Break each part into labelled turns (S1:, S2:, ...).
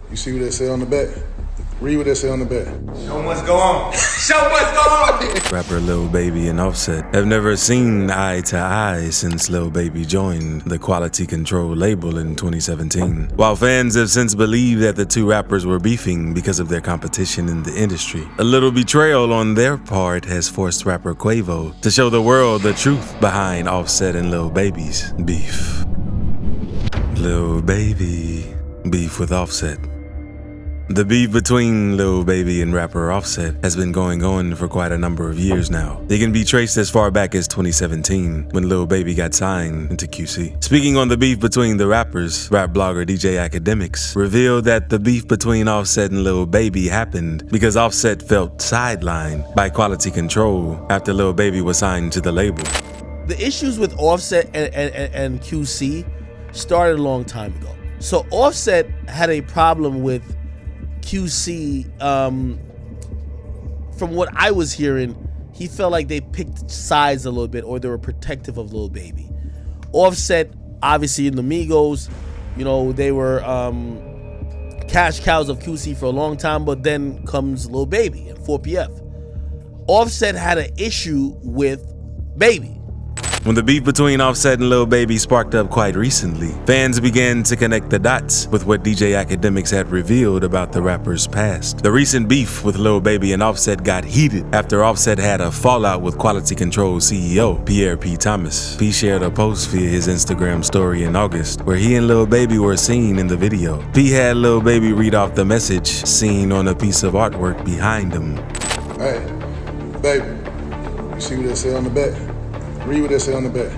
S1: You see what they say on the back? Read what they say on the back.
S2: Show must go on. Show must go on.
S3: Rapper Lil Baby and Offset have never seen eye to eye since Lil Baby joined the Quality Control label in 2017. While fans have since believed that the two rappers were beefing because of their competition in the industry, a little betrayal on their part has forced rapper Quavo to show the world the truth behind Offset and Lil Baby's beef. Lil Baby beef with Offset. The beef between Lil Baby and rapper Offset has been going on for quite a number of years now. It can be traced as far back as 2017, when Lil Baby got signed into QC. Speaking on the beef between the rappers, rap blogger DJ Academics revealed that the beef between Offset and Lil Baby happened because Offset felt sidelined by Quality Control after Lil Baby was signed to the label.
S4: The issues with Offset and QC started a long time ago. So Offset had a problem with QC, from what I was hearing, he felt like they picked sides a little bit, or they were protective of Lil Baby. Offset, obviously in the Migos, you know, they were cash cows of QC for a long time, but then comes Lil Baby and 4PF. Offset had an issue with Baby.
S3: When the beef between Offset and Lil Baby sparked up quite recently, fans began to connect the dots with what DJ Academics had revealed about the rapper's past. The recent beef with Lil Baby and Offset got heated after Offset had a fallout with Quality Control CEO Pierre P. Thomas. P shared a post via his Instagram story in August where he and Lil Baby were seen in the video. P had Lil Baby read off the message seen on a piece of artwork behind him.
S1: Hey, baby, you see what they say on the back? Read what they say on the back.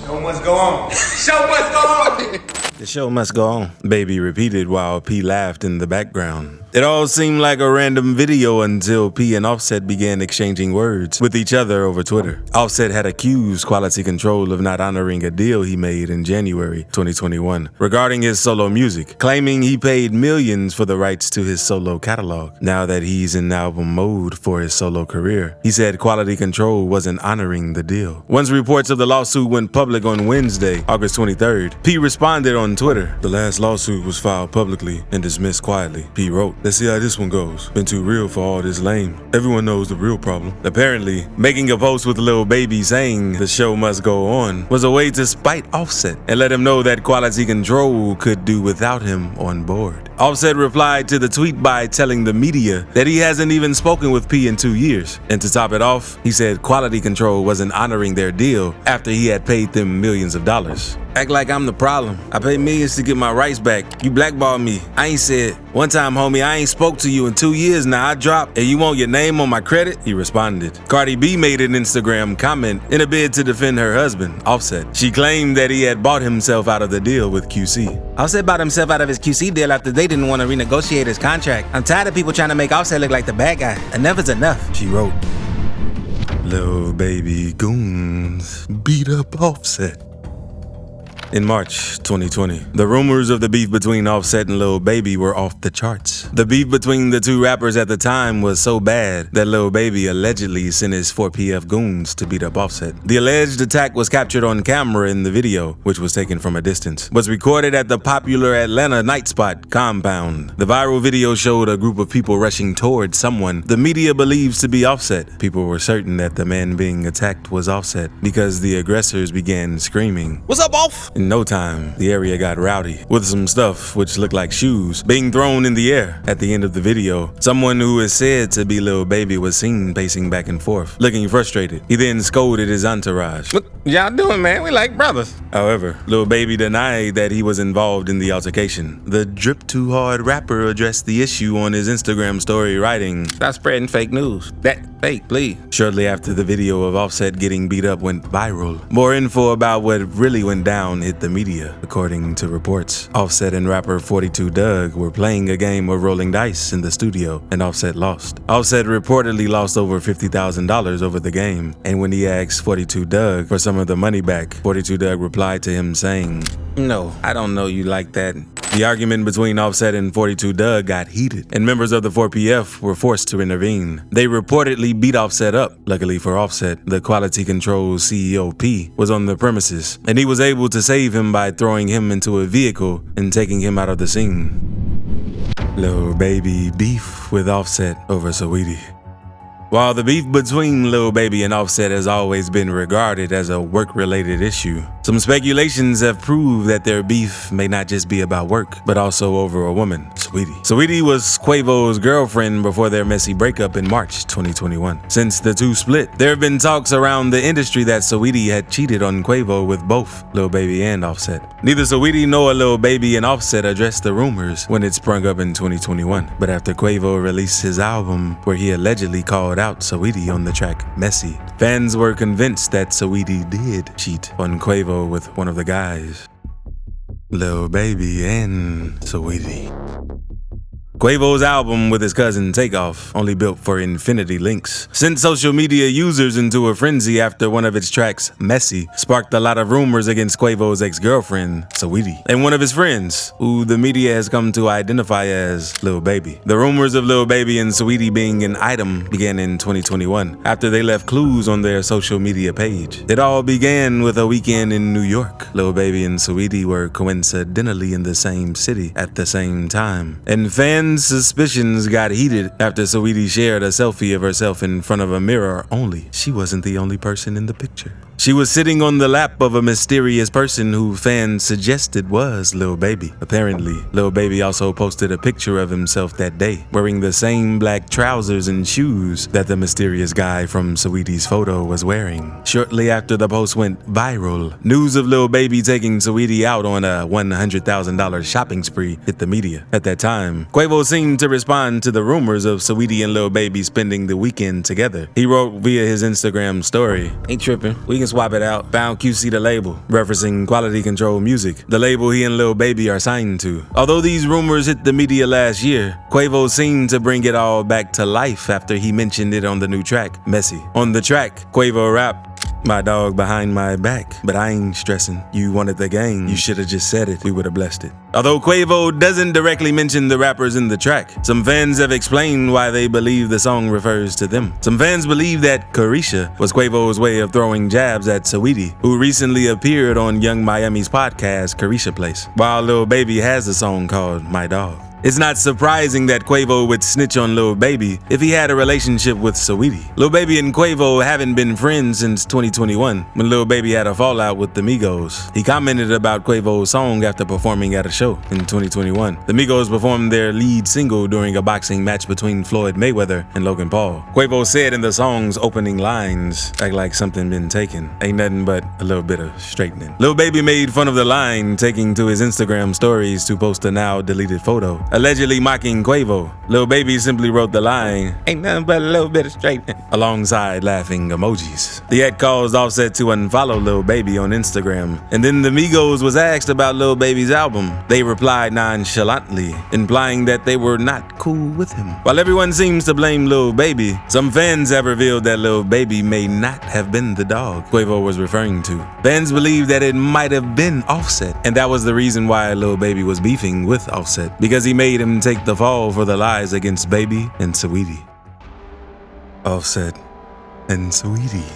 S2: Show must go on. Show must go on.
S3: The show must go on, Baby repeated while P laughed in the background. It all seemed like a random video until P and Offset began exchanging words with each other over Twitter. Offset had accused Quality Control of not honoring a deal he made in January 2021 regarding his solo music, claiming he paid millions for the rights to his solo catalog. Now that he's in album mode for his solo career, he said Quality Control wasn't honoring the deal. Once reports of the lawsuit went public on Wednesday, August 23rd, P responded on Twitter. The last lawsuit was filed publicly and dismissed quietly. P wrote, "Let's see how this one goes. Been too real for all this lame. Everyone knows the real problem." Apparently, making a post with Lil Baby saying the show must go on was a way to spite Offset and let him know that Quality Control could do without him on board. Offset replied to the tweet by telling the media that he hasn't even spoken with P in 2 years. And to top it off, he said Quality Control wasn't honoring their deal after he had paid them millions of dollars. Act like I'm the problem. I paid millions to get my rights back. You blackballed me. I ain't said, "One time, homie, I ain't spoke to you in 2 years now. I dropped, and you want your name on my credit?" He responded. Cardi B made an Instagram comment in a bid to defend her husband, Offset. She claimed that he had bought himself out of the deal with QC.
S5: Offset bought himself out of his QC deal after they didn't want to renegotiate his contract. I'm tired of people trying to make Offset look like the bad guy. Enough is enough,
S3: she wrote. Lil Baby goons beat up Offset. In March 2020, the rumors of the beef between Offset and Lil Baby were off the charts. The beef between the two rappers at the time was so bad that Lil Baby allegedly sent his 4PF goons to beat up Offset. The alleged attack was captured on camera in the video, which was taken from a distance, was recorded at the popular Atlanta night spot Compound. The viral video showed a group of people rushing towards someone the media believes to be Offset. People were certain that the man being attacked was Offset because the aggressors began screaming, "What's up, Off?" In no time, the area got rowdy, with some stuff which looked like shoes being thrown in the air. At the end of the video, someone who is said to be Lil Baby was seen pacing back and forth, looking frustrated. He then scolded his entourage. "What y'all doing, man? We like brothers." However, Lil Baby denied that he was involved in the altercation. The Drip Too Hard rapper addressed the issue on his Instagram story, writing, "Stop spreading fake news. That fake, please." Shortly after the video of Offset getting beat up went viral, more info about what really went down hit the media. According to reports, Offset and rapper 42 Dugg were playing a game of rolling dice in the studio, and Offset lost. Offset reportedly lost over $50,000 over the game, and when he asked 42 Dugg for some of the money back, 42 Dugg replied to him saying, "No, I don't know you like that." The argument between Offset and 42 Dugg got heated, and members of the 4PF were forced to intervene. They reportedly beat Offset up. Luckily for Offset, the Quality Control CEO P was on the premises, and he was able to save him by throwing him into a vehicle and taking him out of the scene. Lil Baby beef with Offset over Saweetie. While the beef between Lil Baby and Offset has always been regarded as a work-related issue, some speculations have proved that their beef may not just be about work, but also over a woman, Saweetie. Saweetie was Quavo's girlfriend before their messy breakup in March 2021. Since the two split, there have been talks around the industry that Saweetie had cheated on Quavo with both Lil Baby and Offset. Neither Saweetie nor Lil Baby and Offset addressed the rumors when it sprung up in 2021. But after Quavo released his album where he allegedly called out Saweetie on the track Messy, fans were convinced that Saweetie did cheat on Quavo with one of the guys, Lil Baby and Saweetie. Quavo's album with his cousin Takeoff, only built for infinity links, sent social media users into a frenzy after one of its tracks, Messy, sparked a lot of rumors against Quavo's ex-girlfriend, Saweetie, and one of his friends, who the media has come to identify as Lil Baby. The rumors of Lil Baby and Saweetie being an item began in 2021, after they left clues on their social media page. It all began with a weekend in New York. Lil Baby and Saweetie were coincidentally in the same city at the same time, and fans' suspicions got heated after Saweetie shared a selfie of herself in front of a mirror, only she wasn't the only person in the picture. She was sitting on the lap of a mysterious person who fans suggested was Lil Baby. Apparently, Lil Baby also posted a picture of himself that day, wearing the same black trousers and shoes that the mysterious guy from Saweetie's photo was wearing. Shortly after the post went viral, news of Lil Baby taking Saweetie out on a $100,000 shopping spree hit the media. At that time, Quavo seemed to respond to the rumors of Saweetie and Lil Baby spending the weekend together. He wrote via his Instagram story, "Ain't tripping, we can swap it out. Found QC the label," referencing Quality Control Music, the label he and Lil Baby are signed to. Although these rumors hit the media last year, Quavo seemed to bring it all back to life after he mentioned it on the new track, Messy. On the track, Quavo rapped, "My dog behind my back, but I ain't stressing. You wanted the gang, you should've just said it, we would've blessed it." Although Quavo doesn't directly mention the rappers in the track, some fans have explained why they believe the song refers to them. Some fans believe that Carisha was Quavo's way of throwing jabs at Saweetie, who recently appeared on Young Miami's podcast, Carisha Place, while Lil Baby has a song called My Dog. It's not surprising that Quavo would snitch on Lil Baby if he had a relationship with Saweetie. Lil Baby and Quavo haven't been friends since 2021, when Lil Baby had a fallout with the Migos. He commented about Quavo's song after performing at a show in 2021. The Migos performed their lead single during a boxing match between Floyd Mayweather and Logan Paul. Quavo said in the song's opening lines, "Act like something been taken. Ain't nothing but a little bit of straightening." Lil Baby made fun of the line, taking to his Instagram stories to post a now deleted photo, allegedly mocking Quavo. Lil Baby simply wrote the line, "Ain't nothing but a little bit of straightening," alongside laughing emojis. The ad caused Offset to unfollow Lil Baby on Instagram, and then the Migos was asked about Lil Baby's album. They replied nonchalantly, implying that they were not cool with him. While everyone seems to blame Lil Baby, some fans have revealed that Lil Baby may not have been the dog Quavo was referring to. Fans believe that it might have been Offset, and that was the reason why Lil Baby was beefing with Offset, because he made him take the fall for the lies against Baby and Saweetie. Offset and Saweetie.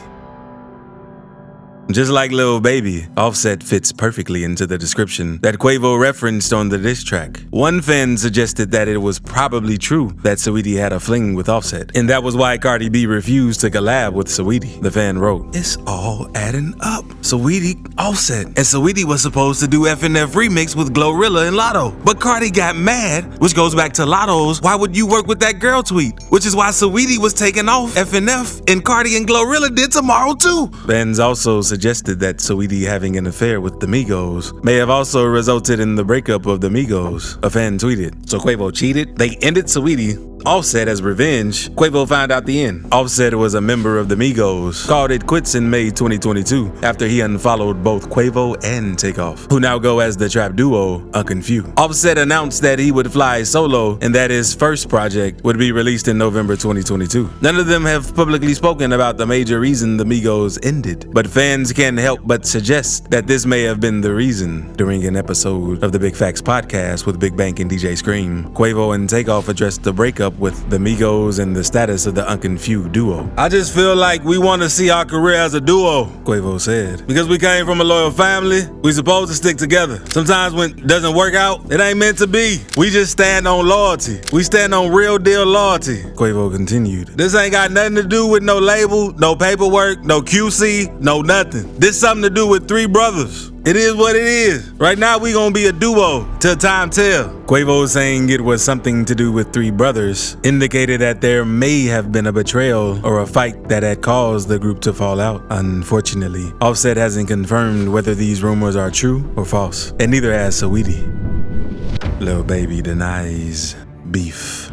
S3: Just like Lil Baby, Offset fits perfectly into the description that Quavo referenced on the diss track. One fan suggested that it was probably true that Saweetie had a fling with Offset, and that was why Cardi B refused to collab with Saweetie. The fan wrote, "It's all adding up. Saweetie, Offset, and Saweetie was supposed to do FNF remix with Glorilla and Lotto, but Cardi got mad," which goes back to Lotto's "Why would you work with that girl" tweet, which is why Saweetie was taken off FNF, and Cardi and Glorilla did Tomorrow too. Fans also suggested that Saweetie having an affair with the Migos may have also resulted in the breakup of the Migos. A fan tweeted, "So Quavo cheated? They ended Saweetie, Offset as revenge. Quavo found out the end." Offset was a member of the Migos, called it quits in May 2022 after he unfollowed both Quavo and Takeoff, who now go as the trap duo Unconfused. Offset announced that he would fly solo and that his first project would be released in November 2022. None of them have publicly spoken about the major reason the Migos ended, but fans can't help but suggest that this may have been the reason. During an episode of the Big Facts podcast with Big Bank and DJ Scream, Quavo and Takeoff addressed the breakup up with the Migos and the status of the Unconfused duo. I just feel like we want to see our career as a duo, Quavo said. Because we came from a loyal family, we supposed to stick together. Sometimes when it doesn't work out, it ain't meant to be. We just stand on loyalty. We stand on real deal loyalty, Quavo continued. This ain't got nothing to do with no label, no paperwork, no QC, no nothing. This something to do with three brothers. It is what it is. Right now, we gonna be a duo till time tell. Quavo saying it was something to do with three brothers indicated that there may have been a betrayal or a fight that had caused the group to fall out. Unfortunately, Offset hasn't confirmed whether these rumors are true or false, and neither has Saweetie. Lil Baby denies beef.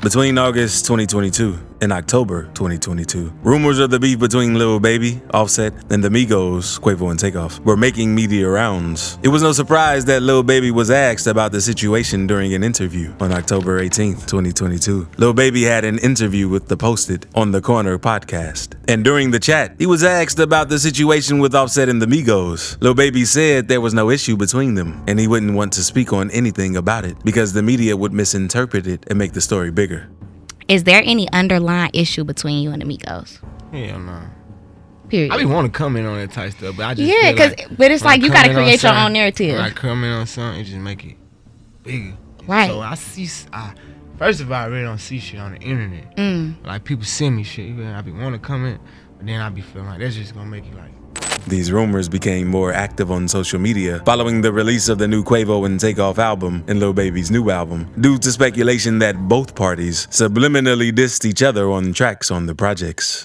S3: Between August 2022 and October 2022, rumors of the beef between Lil Baby, Offset, and the Migos, Quavo and Takeoff, were making media rounds. It was no surprise that Lil Baby was asked about the situation during an interview on October 18th, 2022. Lil Baby had an interview with the Posted on the Corner podcast. And during the chat, he was asked about the situation with Offset and the Migos. Lil Baby said there was no issue between them, and he wouldn't want to speak on anything about it because the media would misinterpret it and make the story bigger.
S6: Is there any underlying issue between you and the Migos?
S7: Hell no.
S6: Period.
S7: I be want to comment on that type stuff, but I just
S6: Yeah,
S7: feel
S6: but it's like you gotta
S7: comment on
S6: create your
S7: something,
S6: own narrative.
S7: When I comment on something, it just make it bigger.
S6: Right.
S7: So first of all, I really don't see shit on the internet. Like people send me shit, I be want to comment, but then I be feeling like that's just gonna make it like.
S3: These rumors became more active on social media following the release of the new Quavo and Takeoff album and Lil Baby's new album, due to speculation that both parties subliminally dissed each other on tracks on the projects.